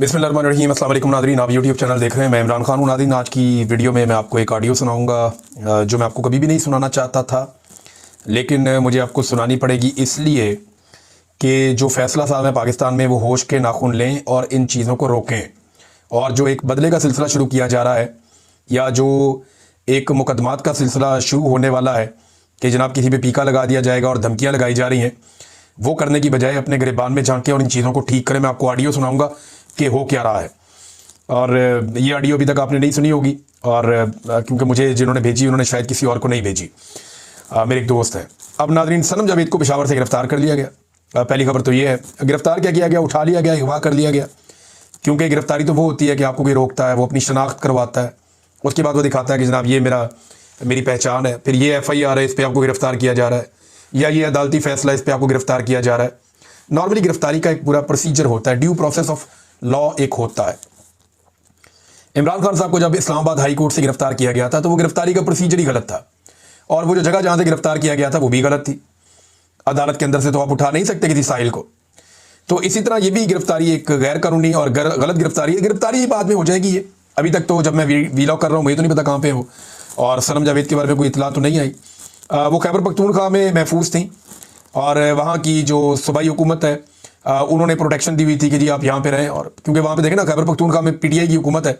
बिस्मिल्लाहिर्रहमानिर्रहीम। अस्सलाम वालेकुम नाज़रीन, आप यूट्यूब चैनल देख रहे हैं। मैं इमरान खान हूँ। नाज़रीन, आज की वीडियो में मैं आपको एक ऑडियो सुनाऊंगा जो मैं आपको कभी भी नहीं सुनाना चाहता था, लेकिन मुझे आपको सुनानी पड़ेगी इसलिए कि जो फ़ैसला साहब हैं पाकिस्तान में वो होश के नाखून लें और इन चीज़ों को रोकें। और जो एक बदले का सिलसिला शुरू किया जा रहा है या जो एक मुकदमात का सिलसिला शुरू होने वाला है कि जनाब किसी पे पीका लगा दिया जाएगा और धमकियाँ लगाई जा रही हैं, वो करने की बजाय अपने गिरबान में झांकें और इन चीज़ों को ठीक करें। मैं आपको ऑडियो सुनाऊंगा कि हो क्या रहा है, और ये ऑडियो अभी तक आपने नहीं सुनी होगी, और क्योंकि मुझे जिन्होंने भेजी उन्होंने शायद किसी और को नहीं भेजी, मेरे एक दोस्त हैं। अब नाज़रीन, सनम जावेद को पेशावर से गिरफ्तार कर लिया गया। पहली खबर तो ये है, गिरफ्तार क्या किया गया, उठा लिया गया, अगवा कर लिया गया। क्योंकि गिरफ्तारी तो वो होती है कि आपको कोई रोकता है, वो अपनी शनाख्त करवाता है, उसके बाद वो दिखाता है कि जनाब ये मेरी पहचान है, फिर ये FIR है, इस पर आपको गिरफ्तार किया जा रहा है, या ये अदालती फैसला, इस पर आपको गिरफ्तार किया जा रहा है। नॉर्मली गिरफ्तारी का एक पूरा प्रोसीजर होता है, ड्यू प्रोसेस ऑफ लॉ एक होता है। इमरान खान साहब को जब इस्लामाबाद हाई कोर्ट से गिरफ्तार किया गया था तो वो गिरफ्तारी का प्रोसीजर ही गलत था, और वो जो जगह जहां से गिरफ्तार किया गया था वो भी गलत थी। अदालत के अंदर से तो आप उठा नहीं सकते किसी साहिल को। तो इसी तरह ये भी गिरफ्तारी एक गैर कानूनी और गलत गिरफ्तारी है। गिरफ्तारी बाद में हो जाएगी। ये अभी तक तो जब मैं वीलॉग कर रहा हूँ मुझे तो नहीं पता कहाँ पे हो, और सनम जावेद के बारे में कोई इतला तो नहीं आई। वो खैबर पख्तूनख्वा में महफूज थी, और वहाँ की जो सूबाई हुकूमत है उन्होंने प्रोटेक्शन दी हुई थी कि जी आप यहाँ पे रहें। और क्योंकि वहाँ पे देखें ना, खैबर पख्तूनख्वा में PTI की हुकूमत है,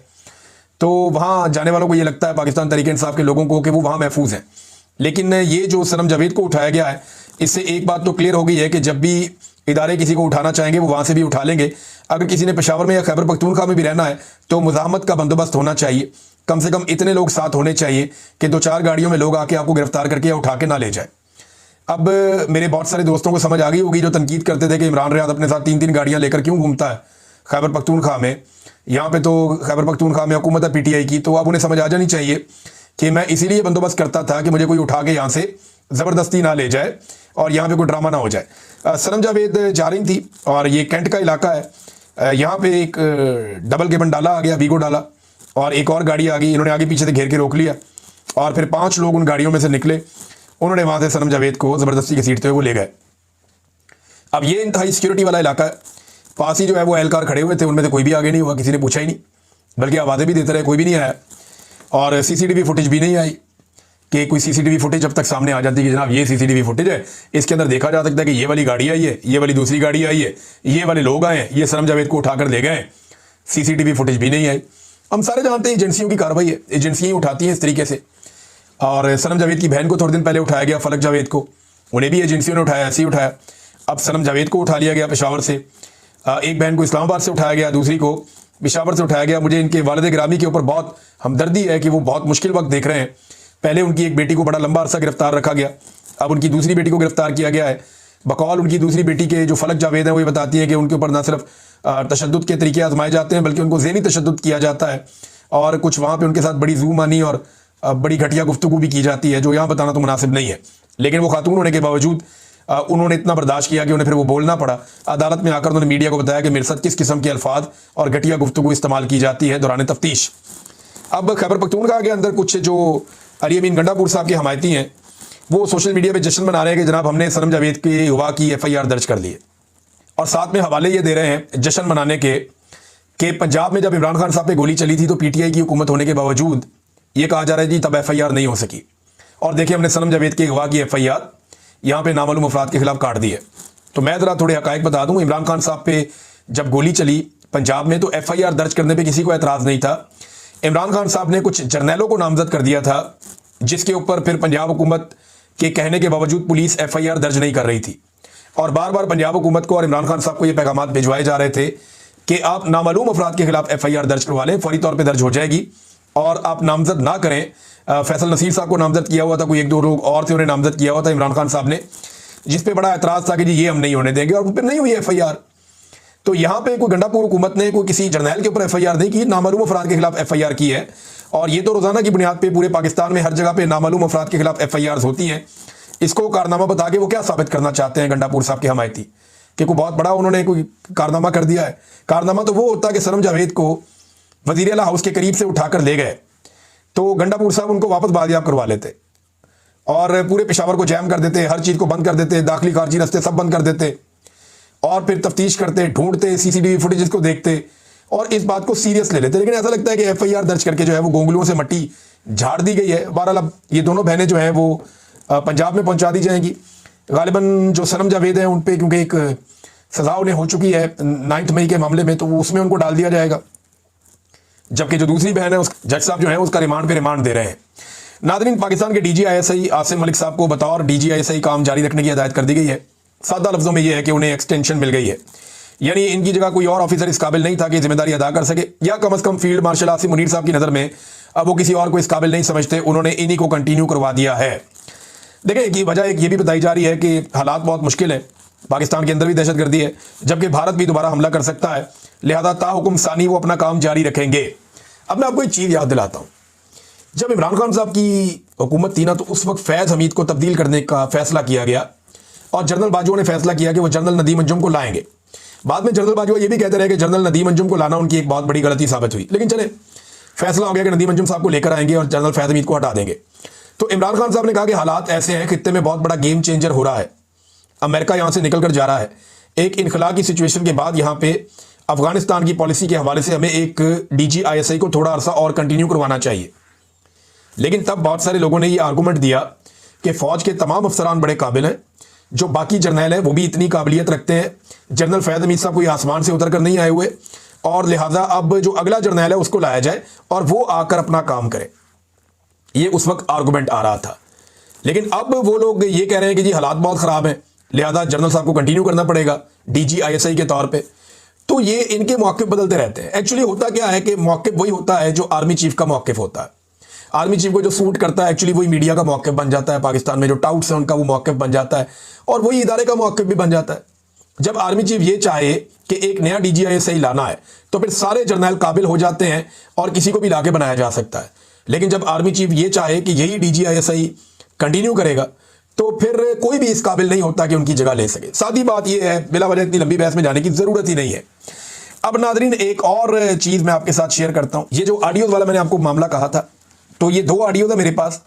तो वहाँ जाने वालों को ये लगता है, पाकिस्तान तहरीक इंसाफ के लोगों को, कि वो वहाँ महफूज हैं। लेकिन ये जो सनम जावेद को उठाया गया है, इससे एक बात तो क्लियर हो गई है कि जब भी इदारे किसी को उठाना चाहेंगे वो वहाँ से भी उठा लेंगे। अगर किसी ने पेशावर में या खैबर पख्तूनख्वा में भी रहना है तो मुज़ाहमत का बंदोबस्त होना चाहिए। कम से कम इतने लोग साथ होने चाहिए कि 2-4 गाड़ियों में लोग आके आपको गिरफ्तार करके या उठा के ना ले जाए। अब मेरे बहुत सारे दोस्तों को समझ आ गई होगी जो तनकीद करते थे कि इमरान रियाद अपने साथ 3-3 गाड़ियाँ लेकर क्यों घूमता है खैबर पख्तूनख्वा में। यहाँ पे तो खैबर पख्तूनख्वा में हुकूमत है PTI की, तो अब उन्हें समझ आ जानी चाहिए कि मैं इसीलिए बंदोबस्त करता था कि मुझे कोई उठा के यहाँ से ज़बरदस्ती ना ले जाए और यहाँ पे कोई ड्रामा ना हो जाए। सनम जावेद जा रही थी, और ये कैंट का इलाका है। यहाँ पे एक डबल केबन डाला आ गया, वीगो डाला, और एक और गाड़ी आ गई। इन्होंने आगे पीछे से घेर के रोक लिया, और फिर 5 लोग उन गाड़ियों में से निकले। उन्होंने वहाँ से सनम जावेद को ज़बरदस्ती घसीटते हुए वो ले गए। अब ये इंतहाई सिक्योरिटी वाला इलाका है। पास ही जो है वो एहलकार खड़े हुए थे, उनमें से कोई भी आगे नहीं हुआ, किसी ने पूछा ही नहीं, बल्कि आवाज़ें भी देते रहे, कोई भी नहीं आया। और CCTV फुटेज भी नहीं आई कि कोई CCTV फुटेज अब तक सामने आ जाती कि जनाब ये CCTV फुटेज है, इसके अंदर देखा जा सकता है कि ये वाली गाड़ी आई है, ये वाली दूसरी गाड़ी आई है, ये वाले लोग आए, ये सनम जावेद को उठाकर ले गए। CCTV फुटेज भी नहीं आई। हम सारे जानते हैं एजेंसियों की कार्रवाई है, एजेंसियाँ उठाती हैं इस तरीके से। और सनम जावेद की बहन को थोड़े दिन पहले उठाया गया, फलक जावेद को, उन्हें भी एजेंसियों ने उठाया, ऐसे ही उठाया। अब सनम जावेद को उठा लिया गया पेशावर से। एक बहन को इस्लामाबाद से उठाया गया, दूसरी को पेशावर से उठाया गया। मुझे इनके वालिद गिरामी के ऊपर बहुत हमदर्दी है कि वो बहुत मुश्किल वक्त देख रहे हैं। पहले उनकी एक बेटी को बड़ा लंबा अरसा गिरफ्तार रखा गया, अब उनकी दूसरी बेटी को गिरफ्तार किया गया है। बकौल उनकी दूसरी बेटी के जो फलक जावेद हैं वो ये बताती है कि उनके ऊपर ना सिर्फ तशद्दुद के तरीके आजमाए जाते हैं, बल्कि उनको ज़हनी तशद्दुद किया जाता है, और कुछ वहाँ पे उनके साथ बड़ी ज़ूमानी और बड़ी घटिया गुफ्तगू भी की जाती है, जो यहाँ बताना तो मुनासिब नहीं है। लेकिन वो खातून होने के बावजूद उन्होंने इतना बर्दाश्त किया कि उन्हें फिर वो बोलना पड़ा। अदालत में आकर उन्होंने मीडिया को बताया कि मेरे साथ किस किस्म के अल्फाज और घटिया गुफ्तगू इस्तेमाल की जाती है दौरान तफ्तीश। अब खैबर पख्तूनख्वा के अंदर कुछ जो अली अमीन गंडापुर साहब के हमायती हैं वो सोशल मीडिया पे जश्न मना रहे हैं कि जनाब हमने सनम जावेद की अगवा की FIR दर्ज कर ली है, और साथ में हवाले ये दे रहे हैं जश्न मनाने के कि पंजाब में जब इमरान खान साहब पे गोली चली थी तो PTI की हुकूमत होने के बावजूद ये कहा जा रहा है जी तब FIR नहीं हो सकी, और देखिए हमने सनम जावेद की अगवा की FIR यहाँ पे नामालूम अफराद के खिलाफ काट दी है। तो मैं ज़रा थोड़े हकायक बता दूँ। इमरान खान साहब पे जब गोली चली पंजाब में तो FIR दर्ज करने पर किसी को एतराज़ नहीं था। इमरान खान साहब ने कुछ जर्नैलों को नामजद कर दिया था, जिसके ऊपर फिर पंजाब हुकूमत के कहने के बावजूद पुलिस FIR दर्ज नहीं कर रही थी, और बार बार पंजाब हुकूमत को और इमरान खान साहब को ये पैगाम भिजवाए जा रहे थे कि आप नामालूम अफराद के खिलाफ FIR दर्ज करवा लें, फौरी तौर पर दर्ज हो जाएगी, और आप नामजद ना करें। फैसल नसीर साहब को नामजद किया हुआ था, कोई 1-2 लोग और थे उन्हें नामजद किया हुआ था इमरान खान साहब ने, जिस पे बड़ा एतराज़ था कि जी ये हम नहीं होने देंगे, और फिर नहीं हुई FIR। तो यहाँ पे कोई गंडापुर हुकूमत ने कोई किसी जर्नैल के ऊपर FIR नहीं की, नामालूम अफराद के खिलाफ FIR की है। और ये तो रोज़ाना की बुनियाद पे पूरे पाकिस्तान में हर जगह पे नामालूम अफराद के खिलाफ FIRs होती हैं। इसको कारनामा बता के वो क्या साबित करना चाहते हैं गंडापुर साहब के हमायती कि कोई बहुत बड़ा उन्होंने कोई कारनामा कर दिया है। कारनामा तो वो होता कि सनम जावेद को वज़ीर आला हाउस के करीब से उठाकर ले गए तो गंडापुर साहब उनको वापस बाजियाब करवा लेते, और पूरे पेशावर को जैम कर देते, हर चीज़ को बंद कर देते, दाखिली खारजी रास्ते सब बंद कर देते, और फिर तफ्तीश करते, ढूंढते, CCTV फुटेज को देखते, और इस बात को सीरियस ले लेते हैं। लेकिन ऐसा लगता है कि FIR दर्ज करके जो है वो गोंगलुओं से मट्टी झाड़ दी गई है। बहरहाल अब ये दोनों बहनें जो हैं वो पंजाब में पहुंचा दी जाएंगी। गालिबन जो सनम जावेद हैं उन पे क्योंकि एक सजा उन्हें हो चुकी है 9 मई के मामले में, तो उसमें उनको डाल दिया जाएगा। जबकि जो दूसरी बहन है उस जज साहब जो है उसका रिमांड पे रिमांड दे रहे हैं। नादरीन, पाकिस्तान के DGISI आसिम मलिक साहब को बतौर DGISI काम जारी रखने की हिदायत कर दी गई है। सादा लफ्जों में यह है कि उन्हें एक्सटेंशन मिल गई है, यानी इनकी जगह कोई और ऑफिसर इस काबिल नहीं था कि जिम्मेदारी अदा कर सके, या कम अज कम फील्ड मार्शल आसिम मुनीर साहब की नज़र में अब वो किसी और को इस काबिल नहीं समझते, उन्होंने इन्हीं को कंटिन्यू करवा दिया है। देखिए कि वजह एक ये भी बताई जा रही है कि हालात बहुत मुश्किल है, पाकिस्तान के अंदर भी दहशतगर्दी है, जबकि भारत भी दोबारा हमला कर सकता है, लिहाजा ताहुकुम सानी वो अपना काम जारी रखेंगे। अब मैं आपको एक चीज़ याद दिलाता हूँ, जब इमरान खान साहब की हुकूमत थी ना, तो उस वक्त फैज़ हमीद को तब्दील करने का फैसला किया गया और जनरल बाजवा ने फैसला किया कि वो जनरल नदीम अंजुम को लाएंगे। बाद में जनरल बाजवा ये भी कहते रहे कि जनरल नदीम अंजुम को लाना उनकी एक बहुत बड़ी गलती साबित हुई, लेकिन चले फैसला हो गया कि नदीम अंजुम साहब को लेकर आएंगे और जनरल फैज़ हमीद को हटा देंगे। तो इमरान खान साहब ने कहा कि हालात ऐसे हैं, खित्ते में बहुत बड़ा गेम चेंजर हो रहा है, अमेरिका यहाँ से निकल कर जा रहा है। एक इनखला की सिचुएशन के बाद यहाँ पे अफगानिस्तान की पॉलिसी के हवाले से हमें एक DGISI को थोड़ा अरसा और कंटिन्यू करवाना चाहिए। लेकिन तब बहुत सारे लोगों ने ये आर्गूमेंट दिया कि फौज के तमाम अफसरान बड़े काबिल हैं, जो बाकी जर्नैल हैं वो भी इतनी काबिलियत रखते हैं, जनरल फैज़ हमीद साहब कोई आसमान से उतर कर नहीं आए हुए, और लिहाजा अब जो अगला जर्नैल है उसको लाया जाए और वो आकर अपना काम करे। ये उस वक्त आर्गूमेंट आ रहा था। लेकिन अब वो लोग ये कह रहे हैं कि जी हालात बहुत ख़राब हैं, लिहाजा जनरल साहब को कंटिन्यू करना पड़ेगा DGISI के तौर पे। तो ये इनके मौक़िफ़ बदलते रहते हैं। एक्चुअली होता क्या है कि मौक़िफ़ वही होता है जो आर्मी चीफ का मौक़िफ़ होता है। आर्मी चीफ को जो सूट करता है एक्चुअली वही मीडिया का मौक़िफ़ बन जाता है, पाकिस्तान में जो टाउट्स हैं उनका वो मौक़िफ़ बन जाता है, और वही इदारे का मौक़िफ़ भी बन जाता है। जब आर्मी चीफ ये चाहे कि एक नया DGISI लाना है तो फिर सारे जर्नैल काबिल हो जाते हैं और किसी को भी लाके बनाया जा सकता है। लेकिन जब आर्मी चीफ ये चाहे कि यही DGISI कंटिन्यू करेगा तो फिर कोई भी इस काबिल नहीं होता कि उनकी जगह ले सके। सादी बात यह है, बिला वजह इतनी लंबी बहस में जाने की ज़रूरत ही नहीं है। अब नादरीन, एक और चीज़ मैं आपके साथ शेयर करता हूँ। ये जो ऑडियोज़ वाला मैंने आपको मामला कहा था, तो ये 2 ऑडियो था मेरे पास।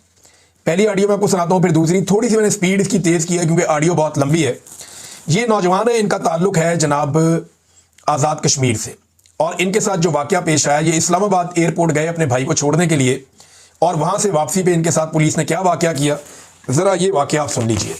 पहली ऑडियो मैं आपको सुनाता हूँ, फिर दूसरी थोड़ी सी मैंने स्पीड इसकी तेज़ की है क्योंकि ऑडियो बहुत लंबी है। ये नौजवान है, इनका ताल्लुक है जनाब आज़ाद कश्मीर से, और इनके साथ जो वाक़या पेश आया, ये इस्लामाबाद एयरपोर्ट गए अपने भाई को छोड़ने के लिए, और वहाँ से वापसी पे इनके साथ पुलिस ने क्या वाक़या किया, ज़रा ये वाक़या आप सुन लीजिए।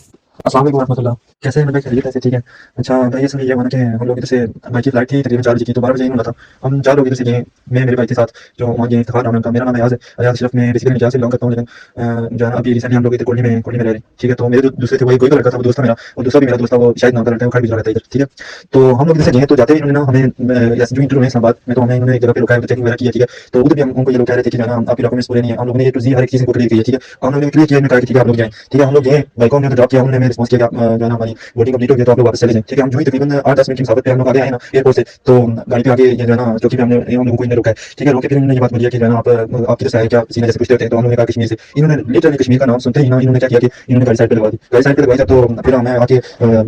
अस्सलाम वालेकुम रहमतुल्लाह। कैसे हैं भाई? खैरियत है? ठीक है। अच्छा भाई, ये सुनिए, ये माना कि हम लोग इधर से भाई की फ्लाइट थी तकरीबन 4 बजे की, तो 12 बजे होना था। हम 4 लोग इधर से गए, मैं मेरे भाई के साथ, जो वहाँ गए इफ्तिखार नाम है उनका, मेरा नाम है अयाज अशरफ। मैं बेसिकली निजात से बिलोंग करता हूँ, लेकिन जो है अभी रिसेंटली हम लोग इधर कोल्डी में रह रहे हैं। ठीक है। तो मेरे जो दूसरे थे वही कोई लड़का था, वो दोस्त था मेरा, और दूसरा भी मेरा दोस्त था, वो शायद नाम का लड़का है, वो खड़ भी रहता है इधर। ठीक है। तो हम लोग इधर से गए, तो जाते ही इन्होंने ना हमें जो इंटरव्यू है इस्लामाबाद में, तो हमें इन्होंने एक जगह पे रुकाया, चेकिंग वगैरह किया। ठीक है। तो उधर भी हमको ये लोग कह रहे थे कि जो है ना आपके डॉक्यूमेंट्स पूरे नहीं है। हम लोगों ने A to Z हर एक चीज़ को क्लियर किया। ठीक है। हम लोगों ने क्लियर किया, इन्होंने कहा कि ठीक है आप लोग जाएं। ठीक है। हम लोग गए, बाइकों ने ड्रॉप किया, उन्होंने हमें रिस्पॉन्स किया कि आप जो है ना हमारी वोटिंग कंप्लीट हो गई तो आप लोग वापस चले जाएं। ठीक है। हम जो ही तकरीबन 8-10 मिनट की मुसाफत पे हम लोग आगे आए ना एयरपोर्ट से, तो गाड़ी पे आगे ये जो है ना चौकी पे हमने हम लोगों को इन्होंने रुका है। ठीक है। रोके फिर इन्होंने ये बात बोली कि जो है ना आप किधर से आए, क्या सीनियर जैसे पूछते होते हैं, तो हम लोगों ने कहा कश्मीर से। इन्होंने लिटरली कश्मीर का नाम सुनते ही ना इन्होंने क्या किया कि इन्होंने गाड़ी साइड पे लगवा दी। गाड़ी साइड पे लगवाई तो फिर हमें आके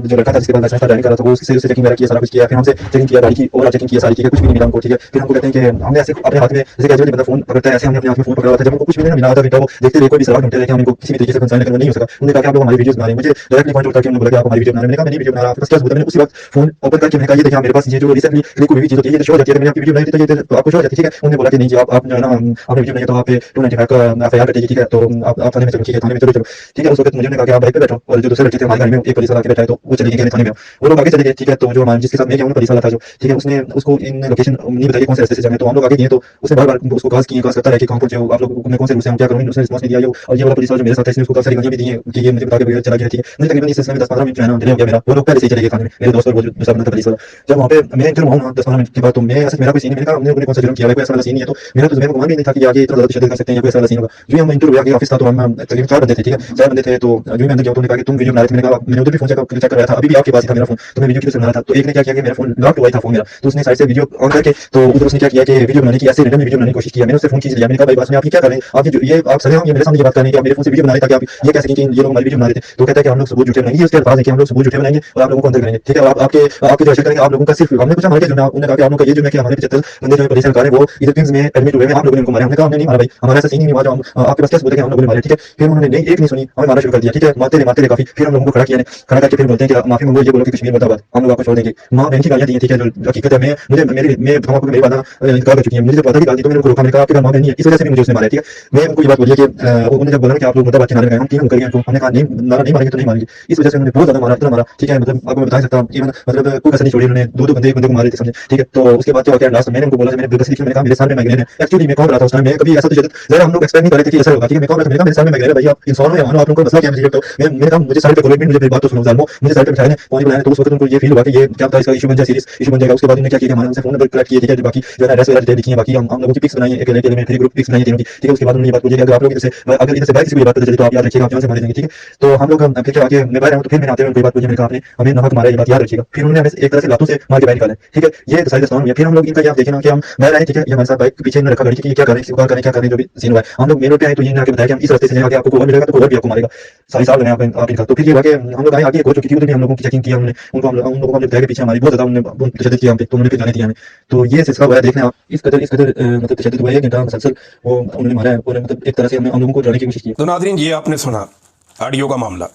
जो लड़का था जिसके पास लाइसेंस था ड्राइविंग कर रहा था, वो उससे चेकिंग वगैरह किया, सारा कुछ किया। फिर हमसे चेकिंग किया गाड़ी की, ओवरऑल चेकिंग किया सारी, ठीक है, कुछ भी नहीं मिला हमको। ठीक है। फिर हमको कहते हैं कि हमने ऐसे अपने हाथ में जैसे कैजुअली बंदा फोन पकड़ता है, ऐसे हमने अपने हाथ में फोन पकड़ा हुआ था। जब हमको कुछ भी नहीं मिला था, बेटा वो देखते रहे, कोई भी सवाल ढूंढते रहे कि हम इनको किसी भी तरीके से कंसर्न, लेकिन वो नहीं हो सका। उन्होंने कहा कि आप लोग हमारी वीडियोस बना रहे हैं। मुझे डायरेक्टली पॉइंट उठा के उन्होंने बोला कि आप हमारी वीडियो बना रहे हैं। मैंने कहा मैं नहीं वीडियो बना रहा, आपके पास क्या सबूत है? मैंने उसी वक्त फोन ओपन करके मैंने कहा ये देखिए मेरे पास ये जो रिसेंटली क्लिक हुई चीज होती है, ये शो हो जाती है, मैंने आपकी वीडियो बनाई थी तो ये तो आपको शो हो जाती है। ठीक है। उन्होंने बोला कि नहीं जी, आप जो है ना आपने वीडियो नहीं तो आप पे 295 का FIR कटेगी। ठीक है। तो आप थाने में चलो। ठीक है। थाने में चलो। ठीक है। उस वक्त मुझे कहा कि आप बाइक पे बैठो, और जो दूसरे लड़के थे हमारी गाड़ी में एक पुलिस वाला आके बैठा है, तो वो चले गए थाने में, वो लोग आगे चले गए। ठीक है। तो जो हमारे जिसके साथ मैं गया हूं पुलिस वाला था जो, ठीक है, उसने उसको इन लोकेशन नहीं बताई कौन से रास्ते से जाना है। तो हम लोग आगे गए तो उसने बार बार उसको कॉल करता है कि कहां पहुंचे हो आप लोग, मैं कौन से रूट से हूं, क्या करूं, उसने रिस्पांस नहीं दिया। और ये वाला पुलिस वाला जो मेरे साथ है इसने उसको काफी सारी गालियां भी दी हैं कि ये मुझे बता के चला गया। ठीक है। मुझे तकरीबन इस सिलसिले में 10-15 मिनट जो है ना डिले हो गया मेरा। वो लोग पहले से ही चले गए थाने में, मेरे दोस्त और वो जो दूसरा बंदा था पुलिस वाला। जब वहां पे मैं इंटरव्यू हुआ 10-15 मिनट के बाद, तो मैं ऐसा मेरा कोई सीन नहीं, मैंने कहा हमने कौन सा जुर्म किया है, कोई ऐसा वाला सीन नहीं है। तो मेरा तो गुमान भी नहीं था कि आगे इतना ज्यादा तशद्दुद कर सकते हैं या कोई ऐसा वाला सीन होगा। जो हम इंटरव्यू आगे ऑफिस था, तो हम तकरीबन 4 बंदे थे। ठीक है। 4 बंदे थे। तो जो मैं अंदर गया तो उन्होंने कहा कि तुम वीडियो बना रहे थे। मैंने कहा मैंने उधर भी फोन चेक कर रहा था, अभी भी आपके पास ही था मेरा फोन, तो मैं वीडियो क्लिप बना रहा था। तो एक ने क्या किया कि मेरा फोन लॉक हुआ था फोन मेरा, तो उसने साइड से वीडियो ऑन करके तो उधर उसने क्या किया कि वीडियो बनाने की ऐसे रैंडम वीडियो बनाने की कोशिश की। मैंने उससे फोन खींच लिया। मैंने कहा भाई बात में आप ये क्या कर रहे हैं, आप ये आप सर ये मेरे सामने ये बात कर रहे हैं कि आप मेरे फोन से वीडियो बना रहे थे, कि आप ये कैसे कि ये लोग हमारी वीडियो बना रहे थे। तो कहता है कि हम लोग सबूत झूठे बनाएंगे। ये उसके अल्फाज है कि हम लोग सबूत झूठे बनाएंगे और आप लोगों को अंदर करेंगे, ठीक है। आपके जो अशर करेंगे आप लोगों का सिर्फ हमने पूछा हमारे उन्होंने कहा कि आप लोगों का ये जो है कि हमारे 75 बंदे जो पुलिस सरकार है वो इधर किंग्स में एडमिट हुए हैं, आप लोगों ने उनको मारा। हमने कहा हमने नहीं मारा भाई, हमारा ऐसा सीन ही नहीं हुआ जो हम आपके पास क्या सबूत है कि हम लोगों ने मारे, ठीक है। फिर उन्होंने नहीं एक नहीं सुनी, हमें मारना शुरू कर दिया, ठीक है। मारते रहे काफी, फिर हम लोगों को खड़ा किया, खड़ा करके फिर बोलते हैं कि माफी मांगो, ये बोलो कि कश्मीर मुर्दाबाद, हम लोग आपको छोड़ देंगे। मां बहन की गालियां दी हैं, ठीक है। जो हकीकत है मैं बताऊं आपको, मेरी वादा इनकार कर चुकी है, मुझे जब पता की गाली तो मैंने उनको रोका, मैंने कहा आपके घर मां बहन नहीं है, इस वजह से भी मुझे उसने मारा, ठीक है। मैं उनको ये बात बोली कि उन्होंने जब बोला कि आप लोग मुर्दाबाद के नारे लगाए, हम तीनों मुकर गए, हमने कहा नहीं नारा नहीं मारेंगे तो नहीं मारेंगे। इस वजह से उन्होंने बहुत ज्यादा मारा, इतना मारा, ठीक है। मतलब आपको मैं बता सकता हूँ, इवन मतलब कोई कसर नहीं छोड़ी, उन्होंने दो बंदे एक बंदे को मारे थे, समझे, ठीक है। तो उसके बाद क्या लास्ट मैंने उनको बोला, मैंने बेबसी लिखी, मैंने कहा मेरे सामने माइग्रेन है। एक्चुअली मैं कौन रहा था उस टाइम, मैं कभी ऐसा तो जरा हम लोग एक्सपेक्ट नहीं कर रहे थे कि ऐसा होगा, ठीक है। मैं कौन रहा था, मैंने कहा मेरे सामने माइग्रेन है भाई, आप इंसान हो या मानो, आप लोगों को मसला क्या है। तो मैंने कहा मुझे साइड पे खोलो, मुझे बात तो सुनो, जालमो मुझे साइड पे बिठाया पौनी बनाया। तो उस वक्त उनको ये फील हुआ कि ये क्या पता इसका इशू बन जाए, सीरियस इशू बन जाएगा। उसके बाद उन्होंने क्या किया, हमारे उनसे फोन नंबर कलेक्ट किए, ठीक है। बाकी जो है एड्रेस वगैरह डिटेल लिखी है, बाकी हम लोगों की पिक्स बनाई है, एक अकेले में फिर ग्रुप पिक्स बनाई है तीनों की, ठीक है। उसके बाद उन्होंने ये बात बोली कि अगर आप लोग इधर से बाहर किसी को ये बात पता चली तो आप याद रखिएगा, आप जान से मारे जाएंगे, ठीक है। तो हम लोग फिर क्या आगे मैं बाहर आया तो फिर मैंने आते हुए उनको बात बोली, मैंने कहा आपने हमें नाहक मारा, ये बात याद रखिएगा। फिर उन्होंने हमें एक तरह से लातों से मार के बाहर निकाला, ठीक है। ये साइड हुआ। फिर हम लोग इनका आप देखें ना कि हम बाहर आए, ठीक है। ये हमारे साथ बाइक पीछे रखा गाड़ी की, क्या करें किसी को क्या करें जो भी सीन हुआ है। हम लोग मेन रोड पे आए तो ये आके बताया कि हम इस रास्ते से जाएंगे, आपको कोवर मिलेगा तो कोवर भी आपको मारेगा, सारी साल लगाए आप इनका। तो फिर ये हुआ कि हम लोग आए, आगे हो चुकी थी, उधर भी हम लोगों की चेकिंग किया हमने, उनको उन लोगों को हमने बताया कि पीछे हमारी बहुत ज्यादा उन्होंने तशद्दुद किया हम पे, तो उन्होंने फिर जाने दिया हमें। तो ये सिलसिला हुआ है, देखना आप इस कदर मतलब तशद्दुद हुआ है कि मुसलसल वो उन्होंने मारा है और मतलब एक तरह से हमने हम लोगों को डराने की कोशिश की। तो नाज़रीन, ये आपने सुना ऑडियो का मामला।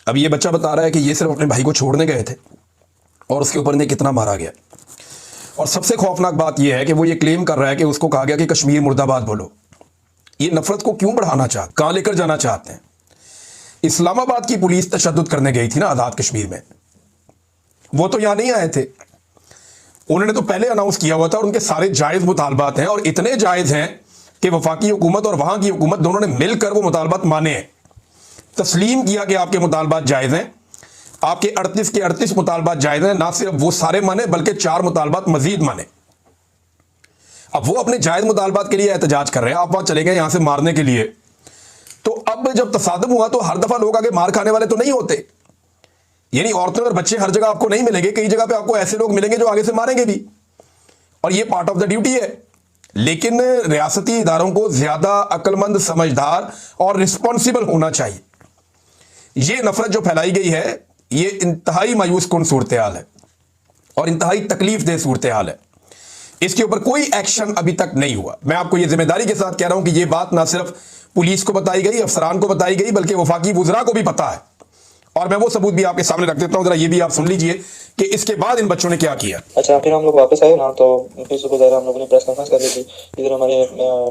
अब ये बच्चा बता रहा है कि ये सिर्फ अपने भाई को छोड़ने गए थे और उसके ऊपर ने कितना मारा गया। और सबसे खौफनाक बात यह है कि वो ये क्लेम कर रहा है कि उसको कहा गया कि कश्मीर मुर्दाबाद बोलो। ये नफरत को क्यों बढ़ाना चाहते, कहां लेकर जाना चाहते हैं। इस्लामाबाद की पुलिस तशद्दुद करने गई थी ना आज़ाद कश्मीर में, वो तो यहां नहीं आए थे। उन्होंने तो पहले अनाउंस किया हुआ था और उनके सारे जायज मुतालबात हैं और इतने जायज हैं कि वफाकी हुकूमत और वहां की हुकूमत दोनों ने मिलकर वो मुतालबात माने हैं, तस्लीम किया कि आपके मुतालबात जायज हैं, आपके 38 के 38 मुतालबात जायज हैं। ना सिर्फ वो सारे माने बल्कि 4 मुतालबात मजीद माने। अब वो अपने जायज मुतालबात के लिए एहतजाज कर रहे हैं, आप वहां चले गए यहां से मारने के लिए। तो अब जब तसादम हुआ तो हर दफा लोग आगे मार खाने वाले तो नहीं होते, यानी औरतें और बच्चे हर जगह आपको नहीं मिलेंगे, कई जगह पे आपको ऐसे लोग मिलेंगे जो आगे से मारेंगे भी, और ये पार्ट ऑफ द ड्यूटी है। लेकिन रियासती इदारों को ज्यादा अक्लमंद, समझदार और रिस्पॉन्सिबल होना चाहिए। ये नफरत जो फैलाई गई है ये इंतहाई मायूस कुन सूरत हाल है और इंतहाई तकलीफ दह सूरत हाल है। इसके ऊपर कोई एक्शन अभी तक नहीं हुआ। मैं आपको ये जिम्मेदारी के साथ कह रहा हूं कि ये बात ना सिर्फ पुलिस को बताई गई, अफसरान को बताई गई, बल्कि वफाकी वुज़रा को भी पता है। और मैं वो सबूत भी आपके सामने रख देता हूं, जरा ये भी आप सुन लीजिए कि इसके बाद इन बच्चों ने क्या किया। अच्छा, फिर हम लोग वापस आए ना, तो फिर सुबह ज़रा हम लोगों ने प्रेस कॉन्फ्रेंस कर ली थी। इधर हमारे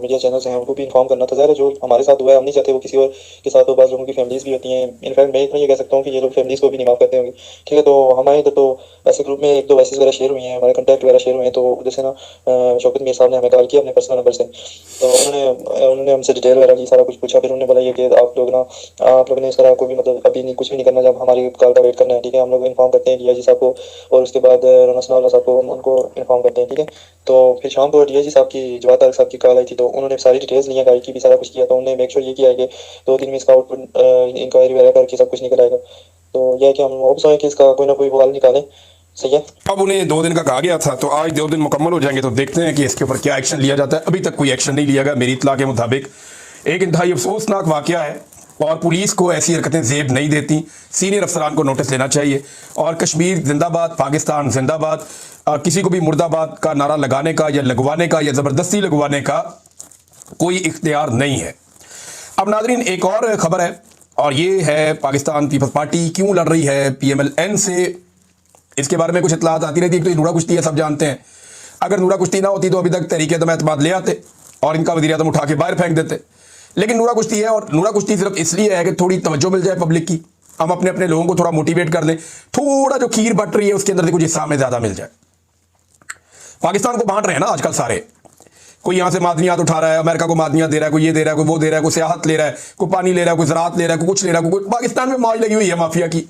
मीडिया चैनल्स हैं, उनको भी इन्फॉर्म करना था। ज़रा जो हमारे साथ हुआ है हम नहीं चाहते वो किसी और के साथ हो। बाद लोगों की फैमिलीज़ भी होती हैं, इनफैक्ट मैं इतना ये कह सकता हूँ कि ये लोग फैमिलीज़ को भी नहीं माफ़ करते होंगे, ठीक है। तो हमारे इधर तो ऐसे ग्रुप में 1-2 वॉइसेस वगैरह शेयर हुई हैं, हमारे कंटैक्ट वगैरह शेयर हुए हैं। तो उधर से ना शौकत मीर साहब ने हमें कॉल किया अपने पर्सनल नंबर से, तो उन्होंने हमसे डिटेल वगैरह की, सारा कुछ पूछा। फिर उन्होंने बोला ये कि आप लोग ने इस तरह को भी मतलब अभी नहीं कुछ भी नहीं करना, जब हमारी कॉल का वेट करना है, ठीक है। हम लोग इन्फॉर्म करते हैं डीआईजी साहब को और उसके बाद रनसनाउल्लाह साहब को उनको इन्फॉर्म करते हैं, ठीक है। तो फिर शाम को डीआईजी साहब की, जवाद तारिक साहब की कॉल आई थी, तो उन्होंने सारी डिटेल्स ली है, गाड़ी की भी सारा कुछ किया। तो उन्होंने मेक श्योर ये किया है कि 2 दिन में इसका आउटपुट इंक्वायरी वगैरह करके सब कुछ निकल आएगा। तो यह है कि हम होप्स हैं कि इसका कोई ना कोई हल निकालें, सही है। अब उन्हें 2 दिन का कहा गया था, तो आज 2 दिन मुकम्मल हो जाएंगे, तो देखते हैं कि इसके ऊपर क्या एक्शन लिया जाता है। अभी तक कोई एक्शन नहीं लिया गया मेरी इत्तला के मुताबिक। एक इंतहाई अफसोसनाक वाकया है और पुलिस को ऐसी हरकतें जेब नहीं देती। सीनियर अफसरान को नोटिस लेना चाहिए। और कश्मीर जिंदाबाद, पाकिस्तान जिंदाबाद, किसी को भी मुर्दाबाद का नारा लगाने का या लगवाने का या ज़बरदस्ती लगवाने का कोई इख्तियार नहीं है। अब नाज़रीन, एक और खबर है और ये है पाकिस्तान पीपल्स पार्टी क्यों लड़ रही है PMLN से। इसके बारे में कुछ इत्तलात आती रहती है। तो ये नूरा कुश्ती है, सब जानते हैं। अगर नूरा कुश्ती ना होती तो अभी तक तहरीक अदम एतमाद ले आते और इनका वज़ीर आज़म उठा के बाहर फेंक देते। लेकिन नूरा कुश्ती है और नूरा कुश्ती सिर्फ इसलिए है कि थोड़ी तवज्जो मिल जाए पब्लिक की, हम अपने अपने लोगों को थोड़ा मोटिवेट कर दें, थोड़ा जो खीर बट रही है उसके अंदर से कुछ हिस्सा हमें ज़्यादा मिल जाए। पाकिस्तान को बांट रहे हैं ना आजकल सारे, कोई यहाँ से मादनियात उठा रहा है, अमेरिका को मादनियात दे रहा है, कोई ये दे रहा है, कोई वो दे रहा है, कोई सियाहत ले रहा है, कोई पानी ले रहा है, कोई ज़राअत ले रहा है, कोई कुछ ले रहा है, कोई पाकिस्तान में मौज लगी हुई है माफिया की।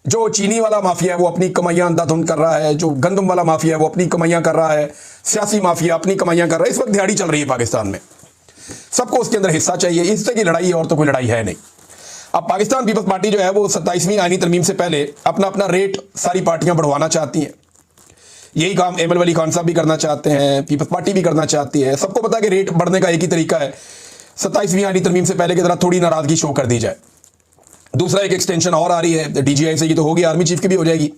जो चीनी वाला माफिया है वो अपनी कमाइयां अंधाधुंध कर रहा है, जो गंदम वाला माफिया है वो अपनी कमाइयां कर रहा है, सियासी माफिया अपनी कमाइयां कर रहा है। इस वक्त दिहाड़ी चल रही है पाकिस्तान में, सबको उसके अंदर हिस्सा चाहिए। इससे की लड़ाई है और तो कोई लड़ाई है नहीं। अब पाकिस्तान पीपल्स पार्टी जो है वो 27वीं आईनी तरमीम से पहले अपना अपना रेट सारी पार्टियां बढ़वाना चाहती हैं। यही काम एमएल वली खान साहब भी करना चाहते हैं, पीपल्स पार्टी भी करना चाहती है। सबको पता है कि रेट बढ़ने का एक ही तरीका है, 27वीं आईनी तरमीम से पहले की तरह थोड़ी नाराजगी शो कर दी जाए। दूसरा एक एक्सटेंशन और आ रही है DGI से, ये तो होगी, आर्मी चीफ की भी हो जाएगी।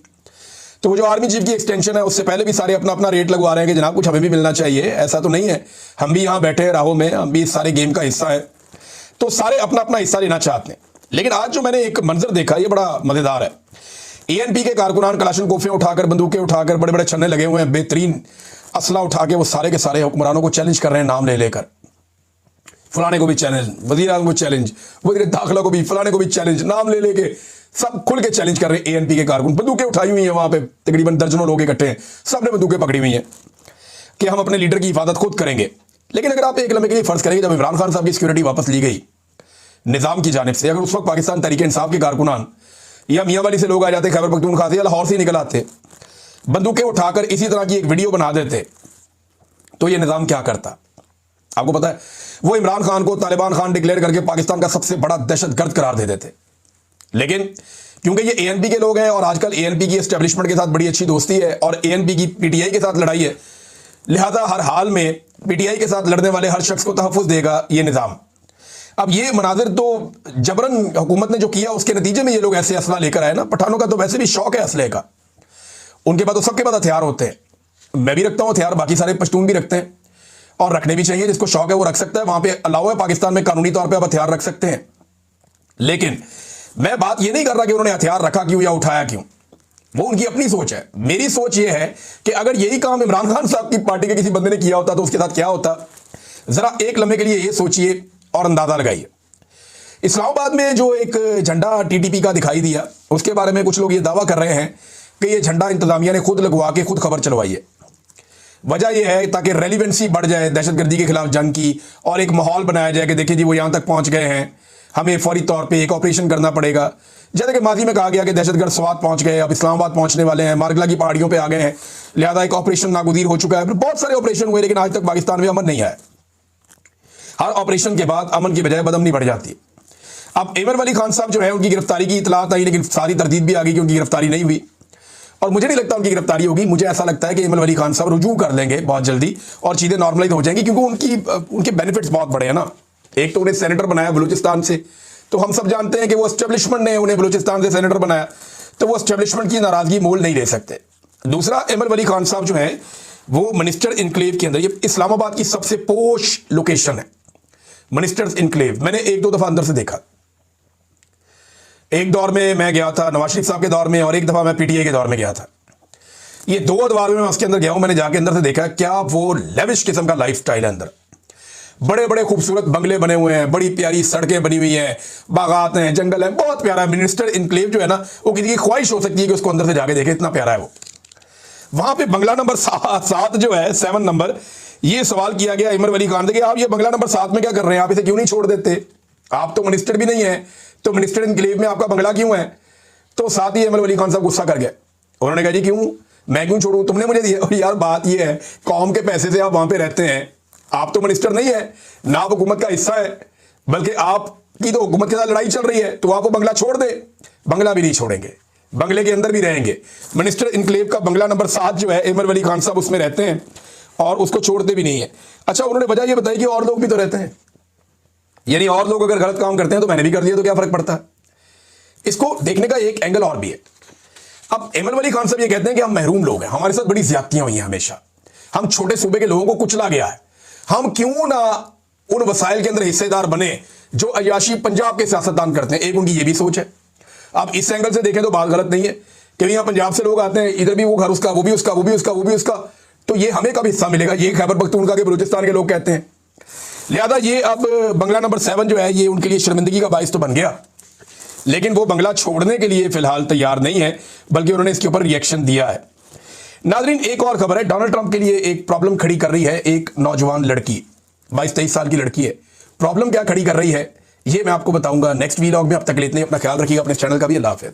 तो वो जो आर्मी चीफ की एक्सटेंशन है उससे पहले भी सारे अपना अपना रेट लगवा रहे हैं कि जनाब कुछ हमें भी मिलना चाहिए। ऐसा तो नहीं है, हम भी यहाँ बैठे हैं राहों में, हम भी इस सारे गेम का हिस्सा है, तो सारे अपना अपना हिस्सा लेना चाहते हैं। लेकिन आज जो मैंने एक मंजर देखा ये बड़ा मजेदार है। ANP के कारकुनान कलाशनकोफें उठाकर, बंदूकें उठाकर, बड़े बड़े छन्ने लगे हुए हैं, बेहतरीन असला उठा के वो सारे के सारे हुक्मरानों को चैलेंज कर रहे हैं नाम ले लेकर। फलाने को भी चैलेंज, वजीर आज़म को चैलेंज, वजीर दाखिला को भी, फलाने को भी चैलेंज, नाम ले लेके सब खुल के चैलेंज कर रहे हैं। ANP के कारकुन बंदूकें उठाई हुई हैं, वहां पे तकरीबन दर्जनों लोग इकट्ठे हैं, सबने बंदूकें पकड़ी हुई हैं कि हम अपने लीडर की हिफाजत खुद करेंगे। लेकिन अगर आप एक लम्हे के लिए फर्ज करेंगे, जब इमरान खान साहब की सिक्योरिटी वापस ली गई निजाम की जानिब से, अगर उस वक्त पाकिस्तान तहरीक इंसाफ के कारकुनान या मियाँ वाली से लोग आ जाते, खैबर पख्तूनख्वा से या लाहौर से निकल आते, बंदूकें उठाकर इसी तरह की एक वीडियो बना देते, तो ये निजाम क्या करता? आपको पता है, वो इमरान खान को तालिबान खान डिक्लेयर करके पाकिस्तान का सबसे बड़ा दहशतगर्द करार दे देते। लेकिन क्योंकि ये ANP के लोग हैं और आजकल ANP की एस्टेब्लिशमेंट के साथ बड़ी अच्छी दोस्ती है और ANP की PTI के साथ लड़ाई है, लिहाजा हर हाल में PTI के साथ लड़ने वाले हर शख्स को तहफ़्फ़ुज़ देगा ये निज़ाम। अब ये मनाजिर तो जबरन हुकूमत ने जो किया उसके नतीजे में ये लोग ऐसे असला लेकर आए ना। पठानों का तो वैसे भी शौक है असले का, उनके पास तो सबके पास हथियार होते हैं। मैं भी रखता हूँ हथियार, बाकी सारे पश्तून भी रखते हैं और रखने भी चाहिए। जिसको शौक है वो रख सकता है, वहां पे अलाउ है पाकिस्तान में कानूनी तौर पे आप हथियार रख सकते हैं। लेकिन मैं बात ये नहीं कर रहा कि उन्होंने हथियार रखा क्यों या उठाया क्यों, वो उनकी अपनी सोच है। मेरी सोच ये है कि अगर यही काम इमरान खान साहब की पार्टी के किसी बंदे ने किया होता तो उसके साथ क्या होता, जरा एक लम्हे के लिए ये सोचिए और अंदाजा लगाइए। इस्लामाबाद में जो एक झंडा TTP का दिखाई दिया, उसके बारे में कुछ लोग ये दावा कर रहे हैं कि ये झंडा इंतजामिया ने खुद लगवा के खुद खबर चलवाई है। वजह यह है ताकि रेलिवेंसी बढ़ जाए दहशतगर्दी के खिलाफ जंग की, और एक माहौल बनाया जाए कि देखिए जी वो यहाँ तक पहुँच गए हैं, हमें फौरी तौर पे एक ऑपरेशन करना पड़ेगा। जैसे कि माजी में कहा गया कि दहशतगर्द स्वात पहुँच गए, अब इस्लामाबाद पहुँचने वाले हैं, मारगला की पहाड़ियों पर आ गए हैं, लिहाजा एक ऑपरेशन नागुदीर हो चुका है। बहुत सारे ऑपरेशन हुए लेकिन आज तक पाकिस्तान में अमन नहीं आया। हर ऑपरेशन के बाद अमन की बजाय बदअमनी बढ़ जाती है। अब एमर वली खान साहब जो है उनकी गिरफ्तारी की इतलात आई, लेकिन सारी तरदीद भी आ गई कि उनकी गिरफ्तारी नहीं हुई और मुझे नहीं लगता उनकी गिरफ्तारी होगी। मुझे ऐसा लगता है कि एमर वली खान साहब रुजू कर लेंगे बहुत जल्दी और चीज़ें नॉर्मलाइज हो जाएंगी, क्योंकि उनके बेनिफिट्स बहुत बड़े हैं ना। एक तो उन्हें सेनेटर बनाया बलूचिस्तान से, तो हम सब जानते हैं कि वो एस्टेब्लिशमेंट ने उन्हें बलूचिस्तान से सेनेटर बनाया, तो वो एस्टेब्लिशमेंट की नाराजगी मोल नहीं ले सकते। दूसरा, एमर वली खान साहब जो है वो मिनिस्टर इनक्लेव के अंदर, ये इस्लामाबाद की सबसे पोश लोकेशन है मिनिस्टर्स इनक्लेव। मैंने एक दो दफा अंदर से देखा, एक दौर में मैं गया था नवाज शरीफ साहब के दौर में और एक दफा मैं PTI के दौर में गया था। ये दो दौर में मैं उसके अंदर गया हूं। मैंने जाके अंदर से देखा क्या वो लेविश किस्म का लाइफस्टाइल है। अंदर बड़े बड़े खूबसूरत बंगले बने हुए हैं, बड़ी प्यारी सड़कें बनी हुई हैं, बागात हैं, जंगल है, बहुत प्यारा है। मिनिस्टर इनक्लेव जो है ना, वो किसी की ख्वाहिश हो सकती है कि उसको अंदर से जाके देखे, इतना प्यारा है वो। वहां पे बंगला नंबर 7 जो है, 7 नंबर, ये सवाल किया गया इमर वली खान से कि आप ये बंगला नंबर 7 में क्या कर रहे हैं, आप इसे क्यों नहीं छोड़ देते, आप तो मिनिस्टर भी नहीं है, तो मिनिस्टर इनक्लेव में आपका बंगला क्यों है। तो साथ ही इमर वली खान साहब गुस्सा कर गए, उन्होंने कहा जी क्यों, मैं क्यों छोड़ूं, तुमने मुझे दिया। और यार बात ये है, कौम के पैसे से आप वहां पे रहते हैं, आप तो मिनिस्टर नहीं है ना, आप हुकूमत का हिस्सा है, बल्कि आपकी तो हुकूमत के साथ लड़ाई चल रही है, तो आप वो बंगला छोड़ दे। बंगला भी नहीं छोड़ेंगे, बंगले के अंदर भी रहेंगे। मिनिस्टर इनक्लेव का बंगला नंबर 7 जो है, इमर वली खान साहब उसमें रहते हैं और उसको छोड़ते भी नहीं है। अच्छा, उन्होंने वजह ये बताई कि और लोग भी तो रहते हैं, यानी और लोग अगर गलत काम करते हैं तो मैंने भी कर दिया तो क्या फर्क पड़ता है। इसको देखने का एक एंगल और भी है। अब इमर वली खान साहब ये कहते हैं कि हम महरूम लोग हैं, हमारे साथ बड़ी ज्यादतियां हुई हैं, हमेशा हम छोटे सूबे के लोगों को कुचला गया है, हम क्यों ना उन वसाइल के अंदर हिस्सेदार बने जो अयाशी पंजाब के सियासतदान करते हैं। एक उनकी ये भी सोच है। अब इस एंगल से देखें तो बात गलत नहीं है कि यहाँ पंजाब से लोग आते हैं, इधर भी वो घर उसका, वो भी उसका, वो भी उसका, वो भी उसका, तो ये हमें कब हिस्सा मिलेगा, ये खैबर पख्तूनख्वा के बलूचिस्तान के लोग कहते हैं। लिहाजा ये अब बंगला नंबर 7 जो है, ये उनके लिए शर्मिंदगी का बाइस तो बन गया, लेकिन वो बंगला छोड़ने के लिए फिलहाल तैयार नहीं है, बल्कि उन्होंने इसके ऊपर रिएक्शन दिया है। नाजरीन, एक और खबर है, डोनाल्ड ट्रंप के लिए एक प्रॉब्लम खड़ी कर रही है एक नौजवान लड़की, 22-23 साल की लड़की है। प्रॉब्लम क्या खड़ी कर रही है ये मैं आपको बताऊंगा नेक्स्ट वीलॉग में। अब तक के लिए इतना ही, अपना ख्याल रखिएगा, अपने चैनल का भी। अल्लाह हाफिज़।